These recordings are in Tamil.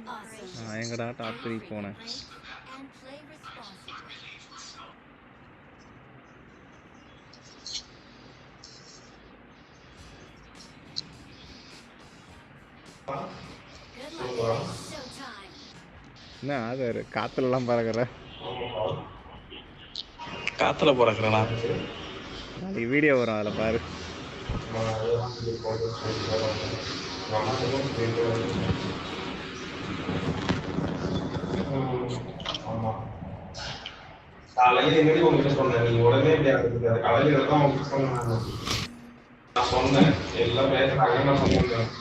நான் எங்கடா டாப் 3 போனேன். என்ன ஆதார் காத்துலலாம் பறக்குற? காத்துல பறக்குறேனா? நாளைக்கு வீடியோ வரும் அதில் பாரு. காலையில் எங்கடி உங்ககிட்ட சொன்னேன், நீ உடனே இப்படி ஆகுது. அது காலையில் தான் உங்ககிட்ட சொன்னேன். நான் சொன்னேன் எல்லாம் பேசுறாங்க. நான் சொன்னேன்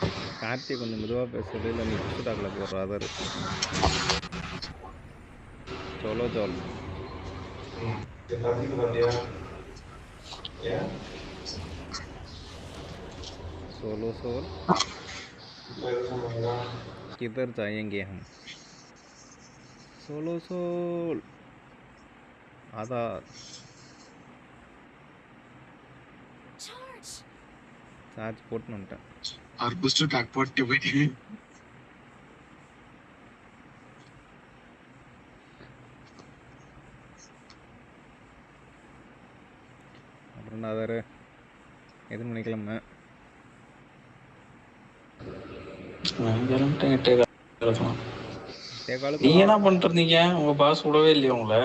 கார்த்தியை கொஞ்சம் மெதுவாக பேசுறது, இல்லை நீ புஷ் டாக்கில் போடுற ஆதார். சோலோ ஜோல் सोलो सोल किधर जाएंगे हम? सोलो सोल आधार चार्ज போட்டுட்டேன். ஆர் பூஸ்டர் பேக் போட்டு போயிட்டு அப்புறம் ஆதார் எது மணிக்கிழமை நீ என்ன பண்ணிருந்தீங்க? உங்க பாஸ் விடவே இல்லையா உங்களை?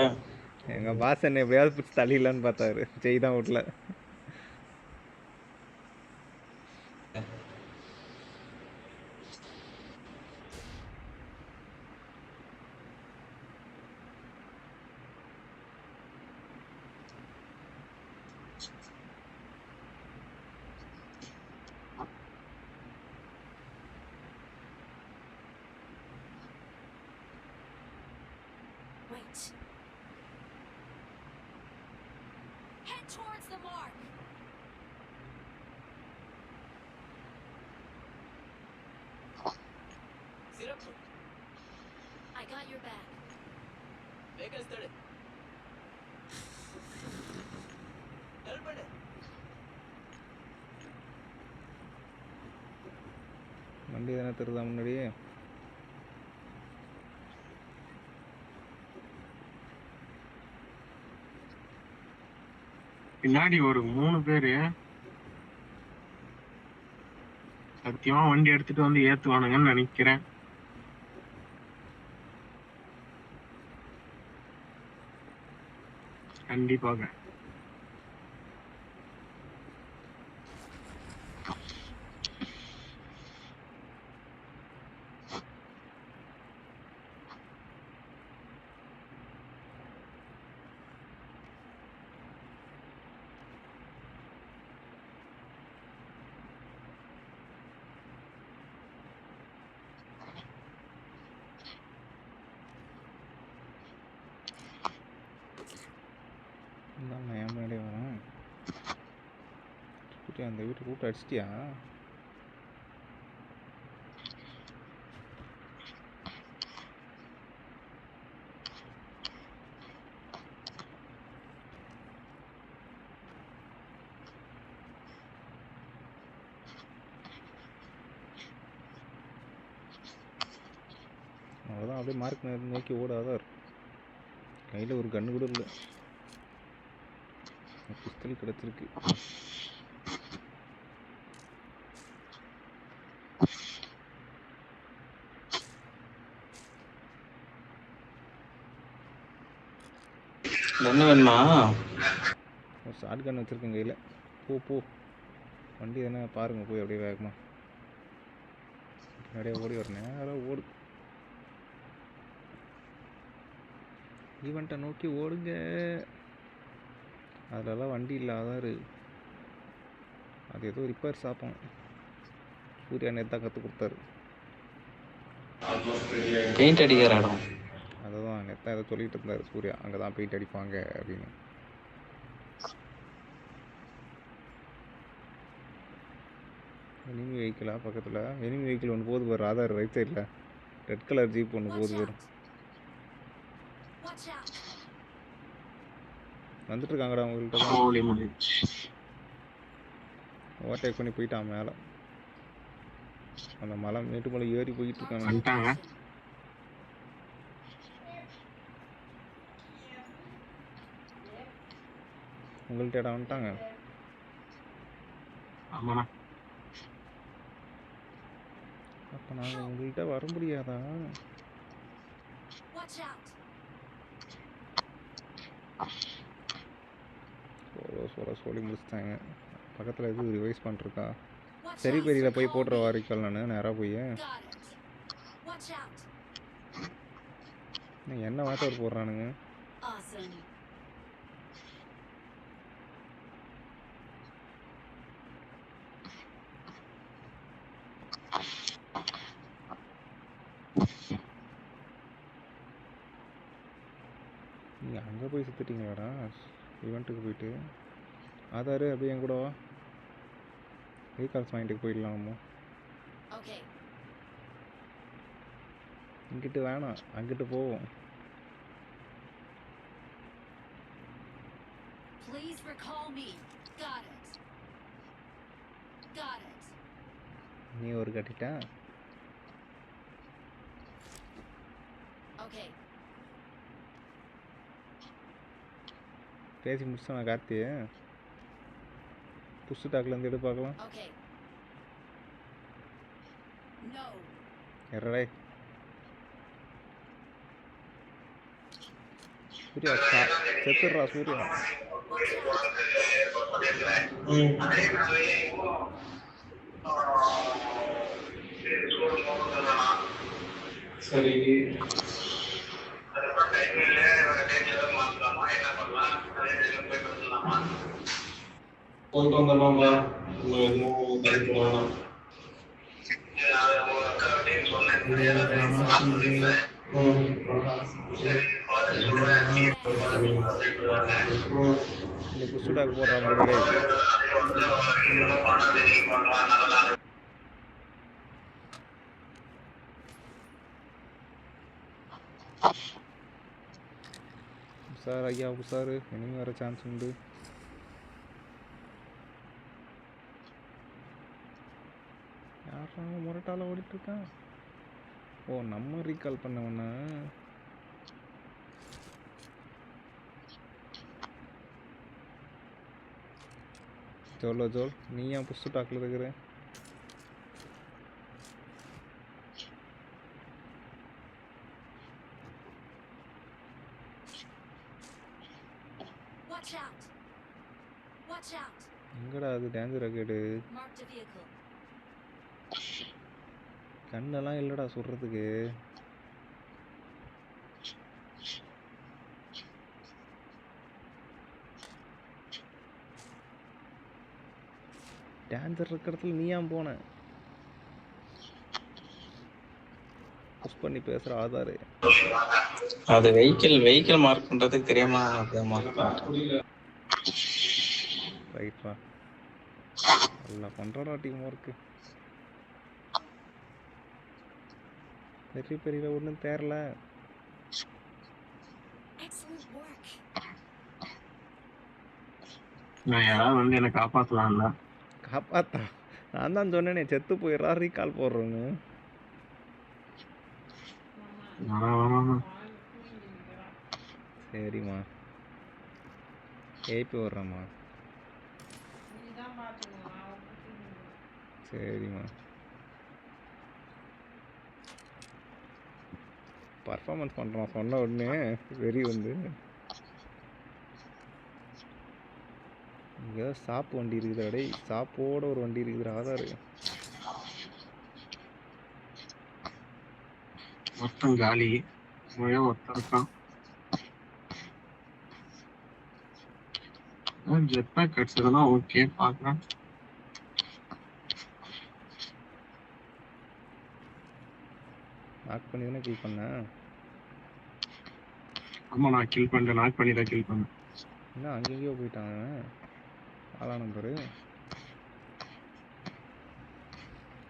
எங்க பாஸ் என்ன எப்படியாவது பிடிச்சி தள்ளிடலான்னு பார்த்தாரு. செய்தான் வீட்டில் வண்டி தானே திருதா முன்னாடியே. பின்னாடி ஒரு 3 பேரு சத்தியமா வண்டி எடுத்துட்டு வந்து ஏத்துவானுங்கன்னு நினைக்கிறேன். கண்டிப்பாக நான் என் முன்னாடியே வரேன். அந்த வீட்டு கூப்பிட்டு அடிச்சிட்டியா? அவ்வளோதான், அப்படியே மார்க் நோக்கி ஓடாதான். கையில் ஒரு கன்று கூட இல்லை, பிஸ்தல் கிடச்சிருக்கு. என்ன வேணுமா? ஒரு ஷார்ட் கன் வச்சுருக்கேன் கையில். போ வண்டி தானே பாருங்கள், போய் அப்படியே வேகமாக அப்படியே ஓடி வர நேரம் ஓடு. ஈவெண்ட்டை நோக்கி ஓடுங்க. அதிலலாம் வண்டி இல்லாதாரு. அது ஏதோ ரிப்பேர் ஷாப்பும். சூர்யா நேற்று தான் கற்றுக் கொடுத்தாரு. பெயிண்ட் அடிக்கிற இடம். அதுதான் நேற்று ஏதோ சொல்லிகிட்டு இருந்தார் சூர்யா, அங்கே தான் பெயிண்ட் அடிப்பாங்க அப்படின்னு. எனிமி வெஹிக்கிளா பக்கத்தில்? எனிமி வெஹிக்கிள் ஒன்று போகுது பாரு ஆதார், ரைட் சைடில் ரெட் கலர் ஜீப் ஒன்று போகுது பாரு. வந்துட்டு இருக்காங்கடா உங்கள்கிட்ட தான். ஓவர்டேக் பண்ணி போயிட்டான் மேலே. அந்த மலை மேட்டு மலை ஏறி போயிட்டு இருக்காங்க. உங்கள்கிட்ட இடம் வந்துட்டாங்க. ஆமாண்ணா. அப்போ நாங்கள் உங்கள்கிட்ட வர முடியாதா? சொல்லி முடிச்சிட்டாங்க. பக்கத்தில் எதுவும் ரிவைஸ் பண்ணிருக்கா? சரி பெரியில் போய் போட்டுற வாரிக்கல் நான் நேராக போய் என்ன வாட்ச் அவர் போடுறானுங்க. நீங்கள் அங்கே போய் சுற்றிட்டீங்களாடா ஈவெண்ட்டுக்கு போயிட்டு? ஆதார் அப்படியே என் கூட வா, ரீகால்ஸ் வாங்கிட்டு போயிடலாமோ. இங்கிட்டு வேணாம், அங்கிட்டு போவோம். நீ ஒரு கட்டிட்டா பேசி முடிச்சா நான் கார்த்திய புஷ் டாக்லேருந்து எடு பார்க்கலாம். எறடே சூர்யா செத்துடுறா சூர்யா. சரி போயிட்டு வந்துடலாம்ப்பா. எதுவும் கிடைக்க வேணாம். நீ புஷ் டாக் போடுற மாதிரி சார். ஐயா சார் இனிமே வர சான்ஸ் உண்டு. யாரா முரட்டால ஓடிட்டு இருக்கான்? ஓ நம்ம ரீகால் பண்ணவனா? ஜோல் நீ ஏன் புஷ் டாக்ல இருக்கிற? எங்கடா அது டேஞ்சர் ராக்கெட்டு? கண்ணெல்லாம் இல்லைடா சுடுறதுக்கு. டேஞ்சர் இருக்கிற இடத்துல நீ ஏன் போன? புஷ் பண்ணி பேசுற ஆதாரு. அது வெஹிக்கிள் மார்க் பண்றதுக்கு தெரியாம அப்படியே மார்க் ரைட்ரா. நல்லா பண்றடா டீம் ஒர்க்கு. பெரிய ஒன்றும் தேரல. நான் யாராவது வந்து என்னை காப்பாற்றலாம்ல? காப்பாத்தா? நான் தான் சொன்னேனே செத்து போயிடறா ரீகால் போடுறோன்னு. சரிம்மா ஏப்பி விட்றேம்மா. சரிம்மா பர்ஃபார்மன்ஸ் பண்ணுறான் சொன்ன உடனே வெறி வந்து. இங்கே சாப்பு வண்டி இருக்குதுடா டேய், சாப்போட ஒரு வண்டி இருக்குதுடா ஆதாரு. மொத்தம் காலி, ஒருத்தன் இருக்கான். ஜெட் பேக் கிடைச்சதுன்னா ஓகே பார்க்குறேன். நாக் பண்ணி தானே கில் பண்ணேன். ஆமாம் நான் கில் பண்ணிட்டேன், நாக் பண்ணி தான் கில் பண்ணேன். என்ன அங்கேயோ போயிட்டாங்க ஆளா நம்பரு.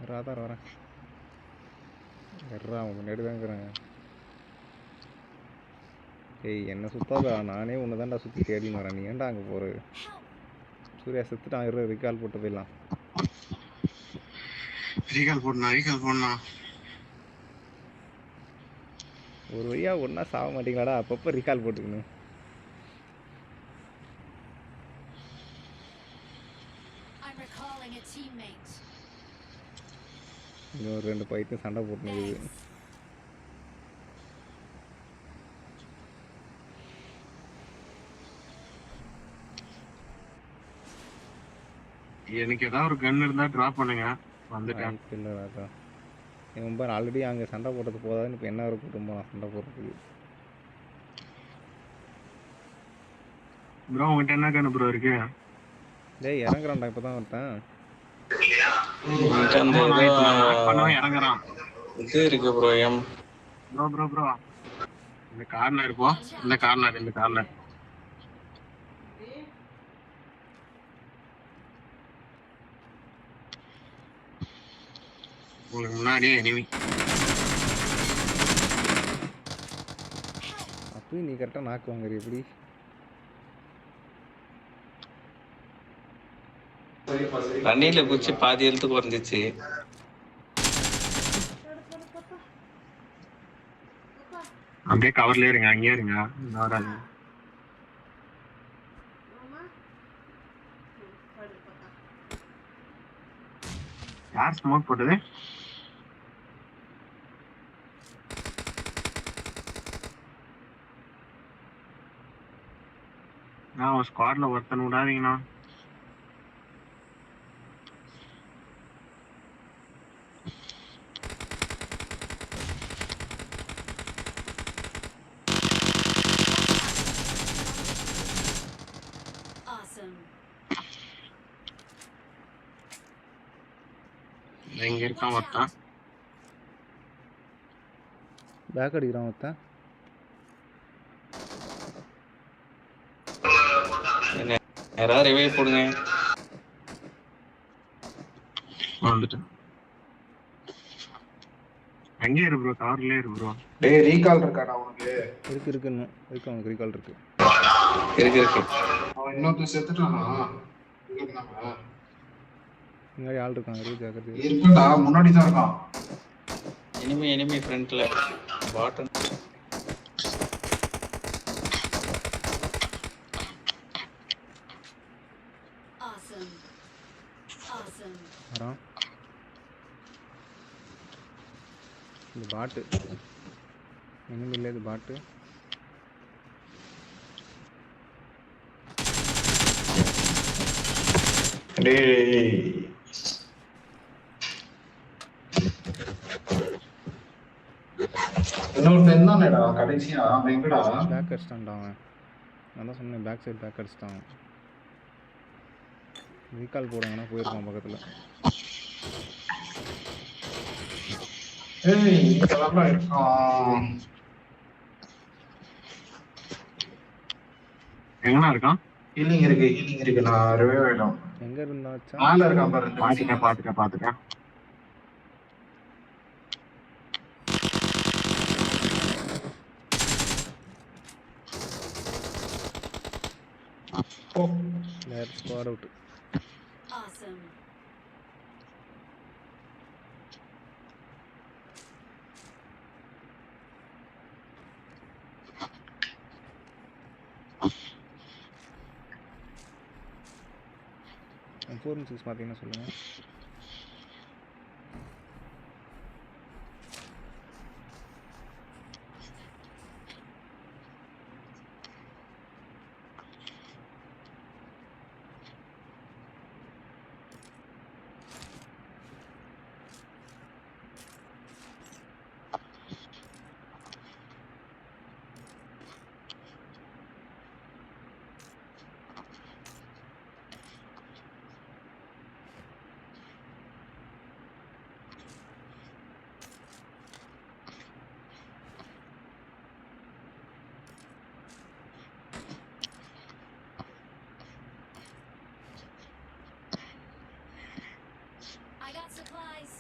ராதார் வரேன் எட்ரா அவன் முன்னாடி தான் இருக்கிறாங்க. ஏய் என்ன சுத்தாதா, நானே ஒன்று தான்டா சுற்றி தேடின்னு வரேன். நீ ஏன்டா அங்கே போகிற? சூர்யா செத்துட்டான், ரீகால் போட்டு போயிடலாம். ரீகால் போடணா ஒரு வழியாக ஒன்றா சாக மாட்டீங்களாடா? அப்பப்போ ரீகால் போட்டுக்கணும். இங்கே ஒரு 2 பைத்து சண்டை போட்டுனுக்குது. எனக்கு ஏதாவது ஒரு கன் இருந்தா டிராப் பண்ணுங்க. வந்துட்டேன். வாய்ப்பு இல்லை ராஜா. இவன் பாரு ஆல்ரெடி அங்கே சண்டை போட்டது போதாதுன்னு இப்போ என்ன ஒரு குடும்பம் சண்டை போடுறதுக்கு. ப்ரோ உங்ககிட்ட என்ன கன் ப்ரோ இருக்கு? டேய் இறங்குறான்டா இப்போ தான் ஒருத்தன். என்கிட்ட அந்த ஆமா, நான் இப்ப நான் knock ஏதோ பண்ணவும் இறங்குறான். இது இருக்கு ப்ரோ எம். ப்ரோ இந்த கார்னர் போ. இந்த கார்னர் உங்களுக்கு முன்னாடியே எனிமி. அப்பயும் நீ கரெக்டாக நாக்கு வாங்குற எப்படி? தண்ணியில குச்சி பாதி எழுத்து குறைஞ்சிச்சு. அப்படியே கவர்ல இருங்க, அங்கேயே இருங்க. வராது. யார் ஸ்மோக் போட்டது? நான் ஒரு ஸ்குவாட்ல ஒருத்தன் விடாதீங்கண்ணா. இங்க இருக்கான் ஒருத்தன். பேக் அடிக்கிறான் ஒருத்தன். யாராவது ரிவைவ் போடுங்க. வந்துட்டேன். அங்கே இரு ப்ரோ, கார்லயே இரு ப்ரோ. டேய் ரீகால் இருக்காடா உனக்கு? இருக்கு அவனுக்கு ரீகால் இருக்கு. இருக்கு. அவன் இன்னொருத்தன் செத்துட்டானா? இங்க இருந்தாங்க. முன்னாடி ஆள் இருக்காங்க. ஜாக்கிரதை. இருக்குடா, முன்னாடி தான் இருக்கான். எனிமி ஃப்ரண்ட்ல பாட்டன். வரான். இந்த பாட்டு இன்னும் இல்லை. இது பாட்டு. டேய் இன்னொருத்தன் இருந்தானேடா கடைசியா, அவன் எங்கடா? பேக் அடிச்சிட்டான்டா அவன். நான் தான் சொன்னேன் பேக் சைடு பேக் அடிச்சிட்டான். ரீகால் போடுங்கன்னா போயிருக்கான் பக்கத்தில். ஏய் இங்கதான் இருக்கான். எங்கண்ணா இருக்கான்? ஹீலிங் இருக்கு. நான் ரிவைவ் ஆயிடும். எங்கே இருந்தா வச்சா? மேல இருக்கான் பாரு. பாத்துட்டேன். Let's squad out. Awesome. And 4 and 6 பார்த்தீங்கன்னா சொல்லுங்கள். I got supplies.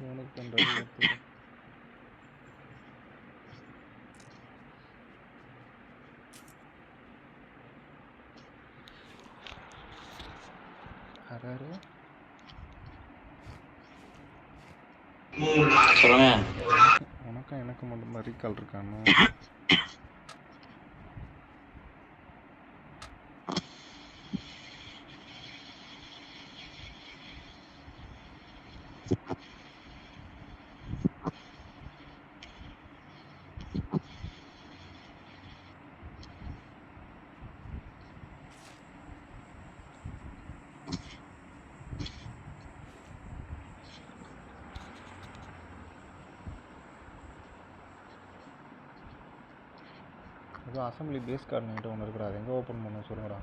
உனக்கு பண்ணுறது யாராரு? சொல்லுங்க. உனக்கும் எனக்கு மட்டும் தான் ரீகால் இருக்கானு? ஏதோ அசம்பிளி பேஸ் கார்டு என்கிட்ட ஒன்று இருக்குடா, அது எங்கே ஓப்பன் பண்ண சொல்லுங்கடா.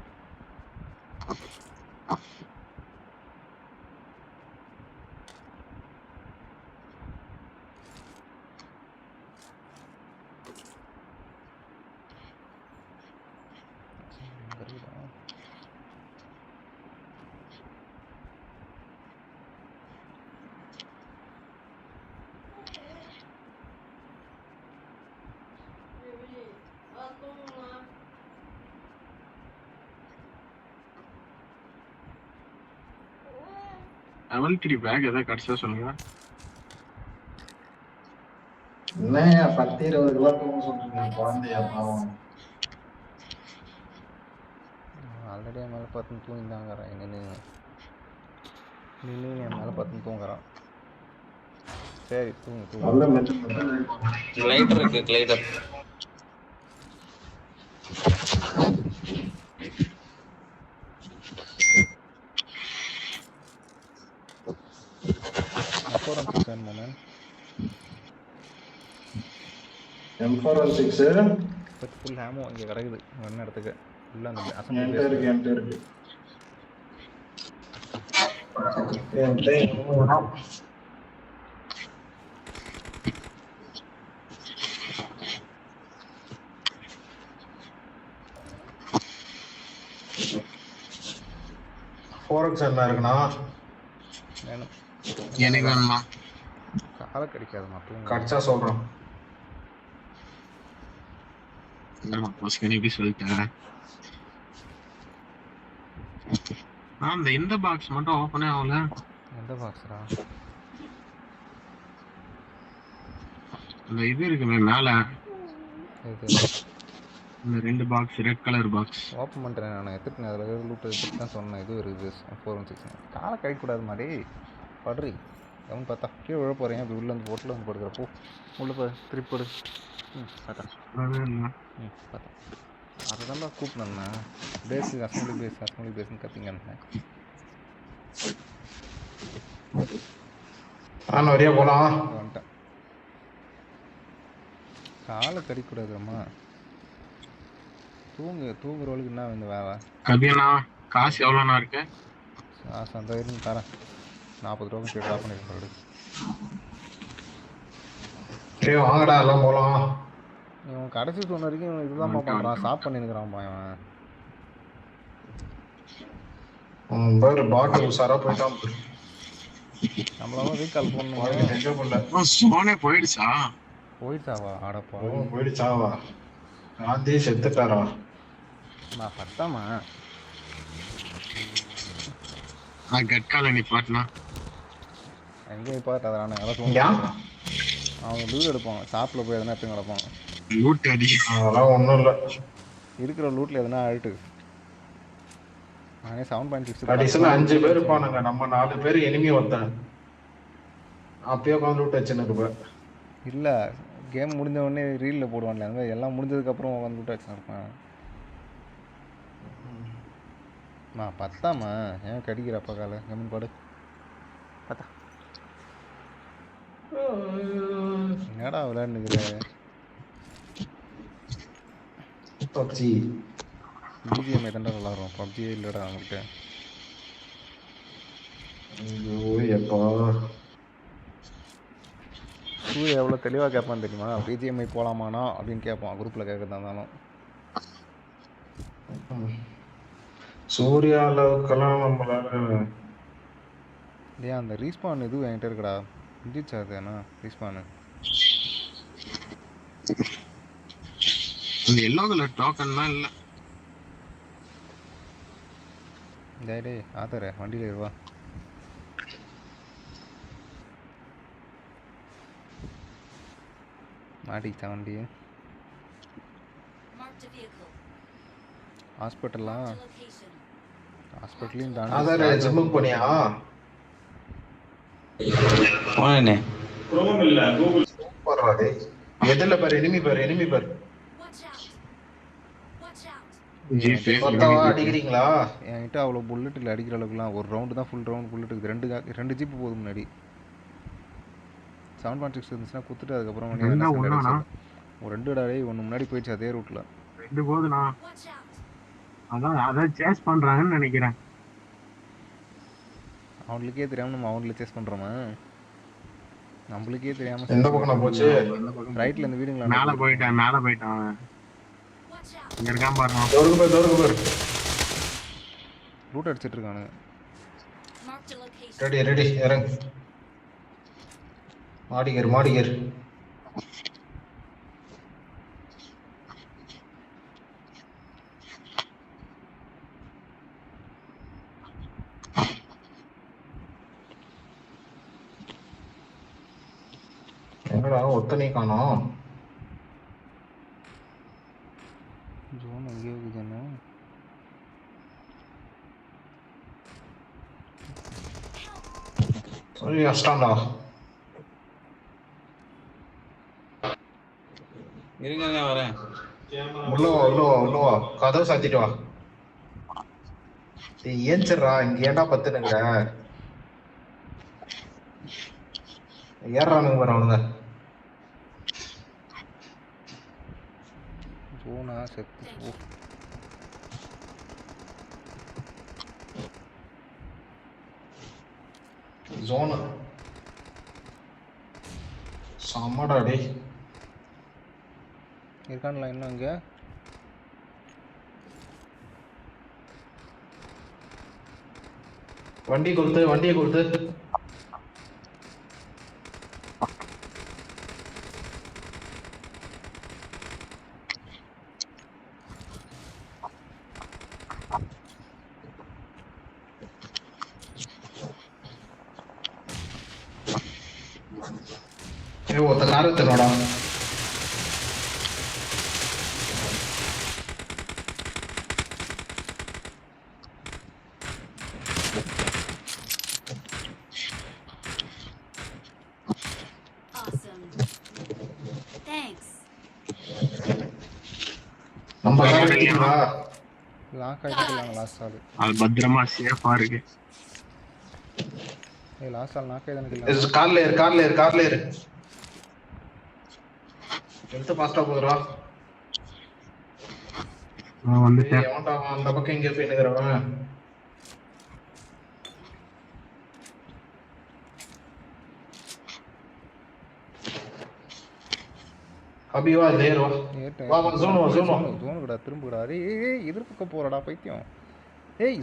எங்கே இருக்குடா? லெவல் 3 பேக் ஏதாவது கிடைச்சா சொல்லுங்க. என்னையா 10-20 கிலோ தூங்க சொல்றீங்க குழந்தையா பாவம். ஆல்ரெடி என் மேலே பார்த்து தூங்கிதாங்கிறான். நின்று என் மேலே பார்த்து தூங்குறான். சரி தூங்கு. நல்ல மெட்டு கிளைடர் இருக்கு, கிளைடர். M416 ஃபுல் ஹேமோ இங்கே கிடக்குது ஒன்று இடத்துக்கு உள்ள அந்த என்கிட்ட இருக்கு என்கிட்ட இருக்கு. ஃபோரக்ஸ் என்ன இருக்குண்ணா? வேணும் எனக்கு வேணுமா? காலை கிடைக்காது மட்டும் கடிச்சா சொல்றேன். எப்படி சொல்லிட்டேன். அந்த இந்த பாக்ஸ் மட்டும் ஓபனே ஆகல. எந்த பாக்ஸ்ரா? அந்த இது இருக்குமே மேல, இது இந்த 2 box red colour box open பண்ணுறேன் நான். எடுத்துட்டு அதில் லூட் எடுத்துட்டு தான் சொன்னேன். இது இருக்குது 416. காலை கிடைக்கூடாது மாதிரி படுறி எவன் பார்த்தா கீழே விழ போகிறேன். அப்படி உள்ளே வந்து போட்டில் வந்து படுக்கிறப்போ உள்ளே போய் திருப்பி படு. பார்த்தா பார்த்தா அதை தான் கூப்பிட்டேண்ணா. அசம்பிளி பேஸ்ன்னு கத்திங்கண்ணே. வரையா போலாம். வந்துட்டேன். காலை கடிக்கூடாதும்மா. தூங்குறவளுக்கு என்ன இந்த வேலை? கபியனா காசு எவ்வளோண்ணா இருக்கு? காசு அந்த இருந்து தரேன். 40 ரூபா கேட்டு ட்ராப் பண்ணிருக்கேன். சரி வாங்கடா எல்லாம் போலாம். இவன் கடைசி சொன்ன வரைக்கும் இவன் இதுதான் பண்ணுறான். ஸ்டாப் பண்ணிருக்கிறான் இவன். பேர் பாட்டில் உசாரா போயிட்டான். நம்மளால ரீகால் பண்ணணும். சோனே போயிடுச்சா? போயிட்டாவா? ஆடப்பா போயிடுச்சாவா? காந்தி செத்துட்டாரா? நான் பட்டாமா கட்கால நிப்பாட்டினா எங்கே நிப்பாட்டாதான் எல்லாம் சொல்லுவான். அவன் லூட் எடுப்பான். ஷாப்பில் போய் எதனா எடுத்து கிடப்பான். லூட் அடி அதெல்லாம் ஒன்றும் இல்லை. இருக்கிற லூட்டில் எதனா அழுட்டு. நானே 7.6 கடைசியில் 5 பேர் இருப்பானுங்க. நம்ம 4 பேர் எனிமி வந்தேன். அப்பயே உட்காந்து லூட் வச்சுன்னு இல்லை. கேம் முடிஞ்ச உடனே ரீலில் போடுவான்ல, அந்த மாதிரி எல்லாம் முடிஞ்சதுக்கப்புறம் உட்காந்து லூட் வச்சுன்னு இருப்பான். நான் பத்தாமா ஏன் கடிக்கிறப்பா காலை கம்மி பாடு. பார்த்தா என்னடா விளையாண்டுக்கிற? பப்ஜி பிஜிஎம் எத்தனை நல்லா வரும்? பப்ஜியே இல்லைடா அவங்ககிட்ட. எப்போ சூரிய எவ்வளோ தெளிவாக கேட்பான்னு தெரியுமா? பிஜிஎம்ஐ போகலாமாண்ணா அப்படின்னு கேட்பான். குரூப்பில் கேட்கறதா இருந்தாலும். சூர்யா அளவுக்கெல்லாம் நம்மளால ஏன் அந்த ரீஸ்பான் இதுவும் என்கிட்ட இருக்குடா. இருந்துச்சா அது? ஏன்னா ரீஸ்பானு அந்த எல்லோ கலர் டோக்கன் தான் இல்லை. டே ஆத்தர வண்டியில் இருவா. மாட்டிக்கிச்சா வண்டி? Marked a vehicle. ஹாஸ்பிட்டல்லாம் Marked a location. ஹாஸ்பிட்டலையும் அதான் தாண்டி ஜிம்முக்கு போனியா? போனேண்ணே. சூப்பர்ரா டேய். எதில் பாரு எனிமி பாரு Watch out. Watch out. மொத்தமா அடிக்கிறீங்களா? என்கிட்ட அவ்வளோ புல்லட்டில் அடிக்கிற அளவுக்குலாம் ஒரு ரவுண்டு தான் ஃபுல் ரவுண்ட் புல்லட்டுக்கு. ரெண்டு ஜீப்பு போதும் முன்னாடி. 7.6 இருந்துச்சுன்னா குத்துட்டு அதுக்கப்புறம் ஒரு 2 டாடே ஒன்று முன்னாடி போயிடுச்சு அதே ரூட்டில். இது போதுண்ணா. Watch out! அதான் சேஸ் பண்றாங்கன்னு நினைக்கிறேன். அவங்களுக்கே தெரியாமல் நம்ம அவங்கள சேஸ் பண்ணுறோமா? நம்மளுக்கே தெரியாமல் எந்த சேஸ் பக்கம் நான் போச்சு? எந்த பக்கம் ரைட்டில் இந்த வீடுங்களா? மேல போயிட்டான் அவன். Watch out! இங்க இருக்கான் பாருங்க. தோறுக்கு பேர் ரூட் அடிச்சிட்டு இருக்கானுங்க. Marked a location. ரெடி இறங்கு. மாடிகர் எங்கடா ஒத்தனை காணோம். ஜோன் எங்கேயோ இருக்குதுன்னு. சொல்லி அஷ்டாண்டா. இருங்க வரேன். உள்ள வா கதவை சாத்திட்டு வா. ஏன்ச்சர்றா இங்க ஏன்டா பத்துனுங்க ஏறானுங்க பாரு அவனுங்க. ஜோனா செத்து போ. ஜோனு சம்மடா டேய். இருக்கான்ல இன்னும் அங்கே? வண்டியை கொடுத்து ஒருத்த காரத்தனோடா. Awesome. Thanks. நம்ம கார் எடுத்துக்கா. லாக் ஆகிட்டுலாங்க லாஸ்ட் ஆள். அது பத்திரமா சேஃபா இருக்கு. லாஸ்ட் ஆள் லாக் ஆகிதானே. கார்ல ஏறு. எடுத்து ஃபாஸ்டா போறா. வந்துட்டேன். எவன்டா அந்த பக்கம் எங்க போய் நிக்கிறவன்? அபிவா லேர் வா ஜோன் கூட திரும்புடா. ஏய் எதிர்பக்கம் போறடா பைத்தியம். ஏய்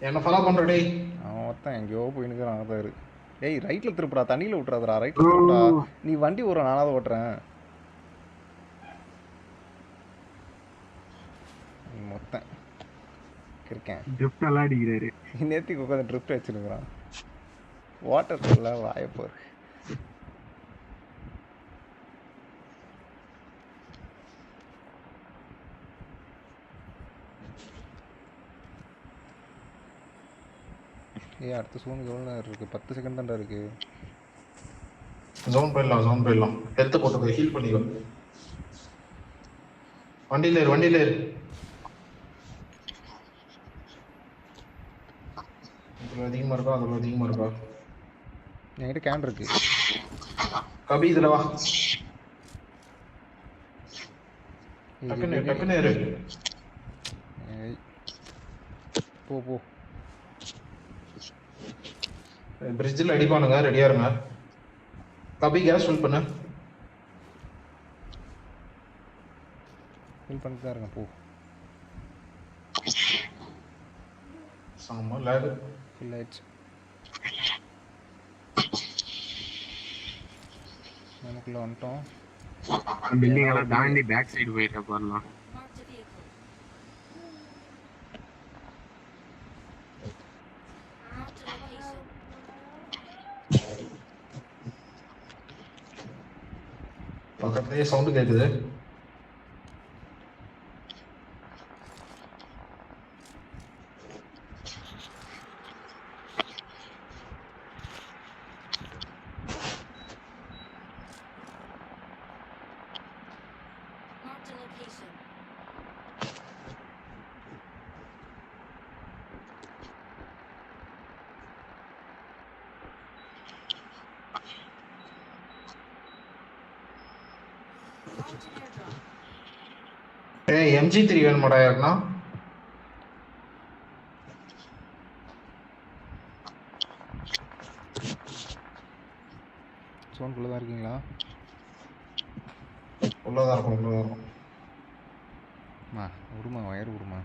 என்ன ஃபாலோ பண்ற டேய். அவன் ஒருத்தன் எங்கேயோ போய் நிற்கிறான். அதாரு. ஏய் ரைட்டில் திருப்புடா, தண்ணியில் விட்டுறாதடா. ரைட்டில் திருப்புடா. நீ வண்டி ஓடுற, நானாவது ஓட்டுறேன். நீ மொத்தம் இருக்கேன். ட்ரிப்ட் எல்லாம் அடிக்கிறாரு. நேற்றுக்கு உட்காந்து ட்ரிப்ட் வச்சுருக்கிறான். வாட்டர் சொல்ல வாயப்போர். அடுத்த சோனுக்கு எவ்வளோ நேரம் இருக்குது? 10 செகண்ட் தான்டா இருக்குது. ஜோன் போயிடலாம். ஹெல்த் போட்டு ஹீல் பண்ணிக்கோ. வண்டியில ஏறு. இதுல அதிகமா இருக்கா? என்கிட்ட கேன் இருக்கு. கபி இதுல வா. டக்குன்னு ஏறு. போ. பிரிட்ஜில் அடிப்பானுங்க, ரெடியா இருங்க. கபி கேஸ் ஃபில் பண்ணு. ஃபில் பண்ணிட்டு தான் இருங்க. போ. சாமா லேக் ஃபில் ஆயிடுச்சு. நமக்குள்ள வந்துட்டோம். பில்டிங் எல்லாம் தாண்டி பேக் சைடு போயிட்ட பாருலாம். Marked a vehicle. Marked a location. பக்கத்துலயே சவுண்ட் கேக்குது. Marked a location. Marked an airdrop. ஏய் MG3 வேணுமாடா யாருன்னா? சோனுக்குள்ளே தான் இருக்கீங்களா? உள்ளதா இருக்கும். விடுமா, வயர் விடுமா.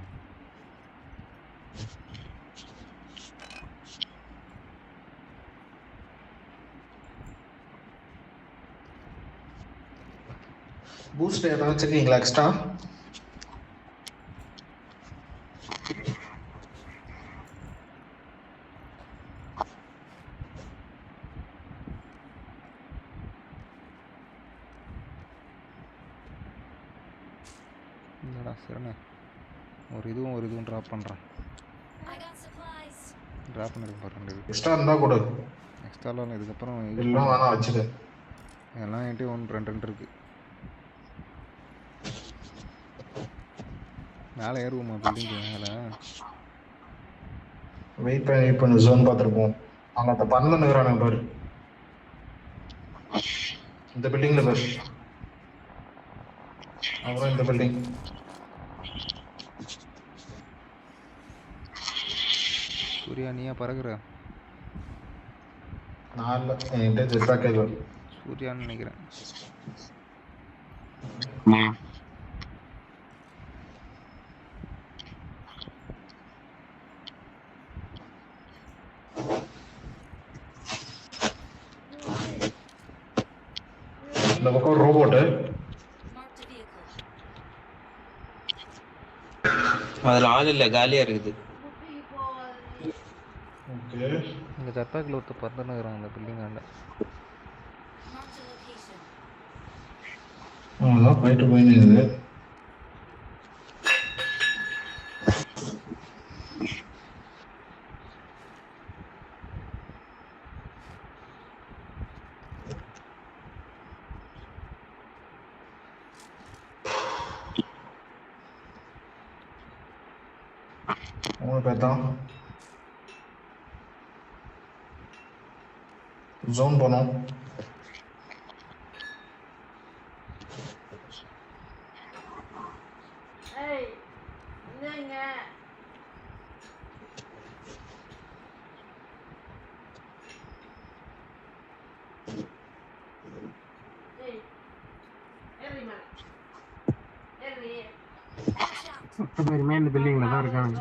பூஸ்ட் ஏதாவது வச்சிருக்கீங்களா எக்ஸ்ட்ரா? இல்லைடா சரிண்ணே, ஒரு இதுவும் ட்ராப் பண்ணுறேன். I got supplies. ட்ராப் பண்ணிருக்கேன் பாரு 2 இது. எக்ஸ்ட்ரா இருந்தா கொடு. எக்ஸ்ட்ராலாம் இல்லை, இதுக்கப்புறம் இது எல்லாம் வேணா வச்சுடு. எல்லாம் என்கிட்ட 2 இருக்குது. மேலே ஏறுவோமா பில்டிங்கு மேலே? வெயிட் பண்ணி ஜோன் பார்த்துருப்போம். அங்கே அந்த பண்ணனுங்கிறானு பாரு, இந்த பில்டிங்கில் பாரு. அப்புறம் இந்த பில்டிங். சூர்யா நீயா பறகுற? நான் இல்லை, என்கிட்ட ஜெட்பேக் இல்லை. சூர்யான்னு நினைக்கிறேன். இந்த பக்கம் ஒரு ரோபோட்டு. Marked a vehicle. அதுல ஆள் இல்ல, காலியா இருக்குது. ஓகே, இங்கே ஜப்பாக்கில் ஒருத்தர் பறந்துன்னுக்குறாங்க அந்த பில்டிங் ஆண்ட. Marked a location. அதான் போயிட்டு போயின்னு. பேத்தான் ஜோன் போனோம். பேருமே இந்த பில்டிங்ல தான் இருக்காங்க.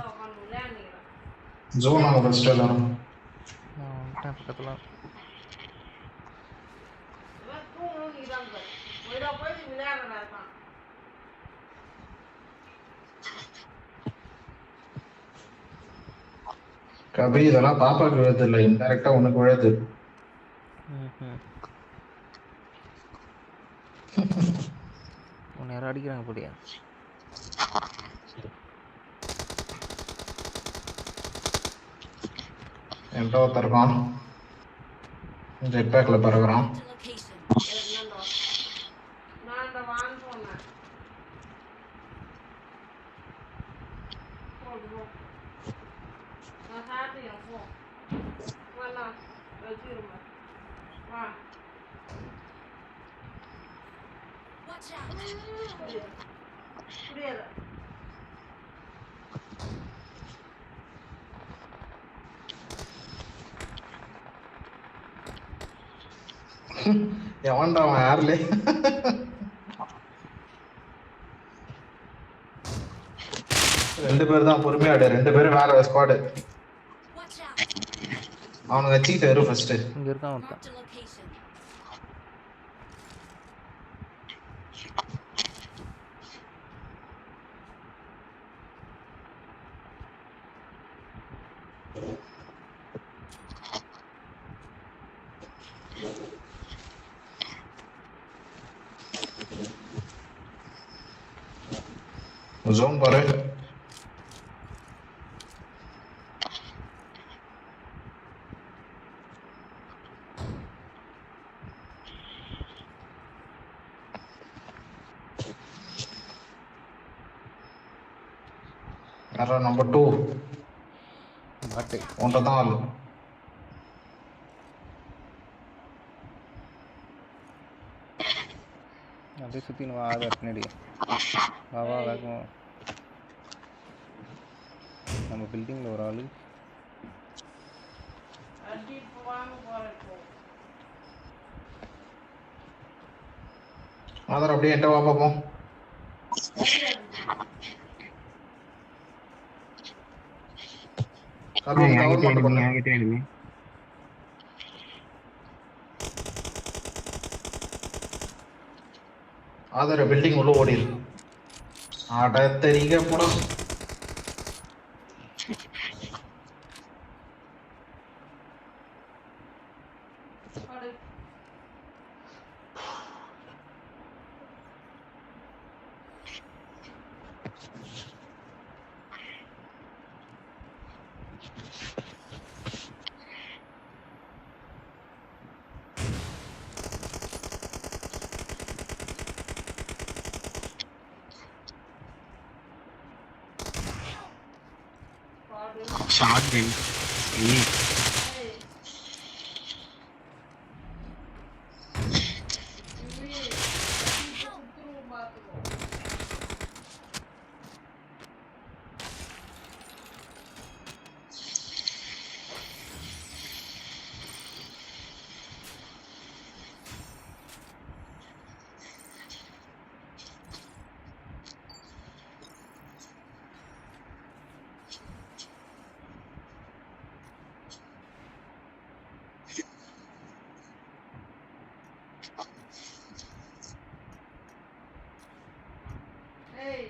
ஜோன் ஆக ஃபர்ஸ்ட் எல்லாரும். பக்கத்தில் கபி இதெல்லாம் பாப்பாக்கு விழுது இல்லை, இன்டெரக்டா உனக்கு விழுது. யாரும் அடிக்கிறாங்க போடியா? என்கிட்ட ஒருத்தர் இருக்கான், ஜெட்பேக்ல பறகுறான். Marked a location. Watch out. எவன்டா அவன் யாருலே? ரெண்டு பேர் தான் பொறுமையா ஆடு, 2 பேரும் வேற ஸ்குவாடு. Watch out. அவனுக்கு வச்சுக்கிட்டு வரும் ஃபர்ஸ்ட். இங்கே இருக்கான் ஒருத்தன். Marked a location. ஜோன் பாரு. யாரா நம்பர் 2? பாட்டு உன்கிட்ட தான் ஆளு. அப்படியே சுற்றி வா, அதை பின்னாடி வா வா வேகமா வா. நம்ம பில்டிங்கில் ஒரு ஆள். ஆதர் அப்படியே என்கிட்ட வா பார்ப்போம். கபி நீ கவர் மட்டும் பண்ணு. என்கிட்ட enemy. ஆதர் பில்டிங் உள்ள ஓடிரு. அட தெரியுங்க போடா. Shotgun. Hey.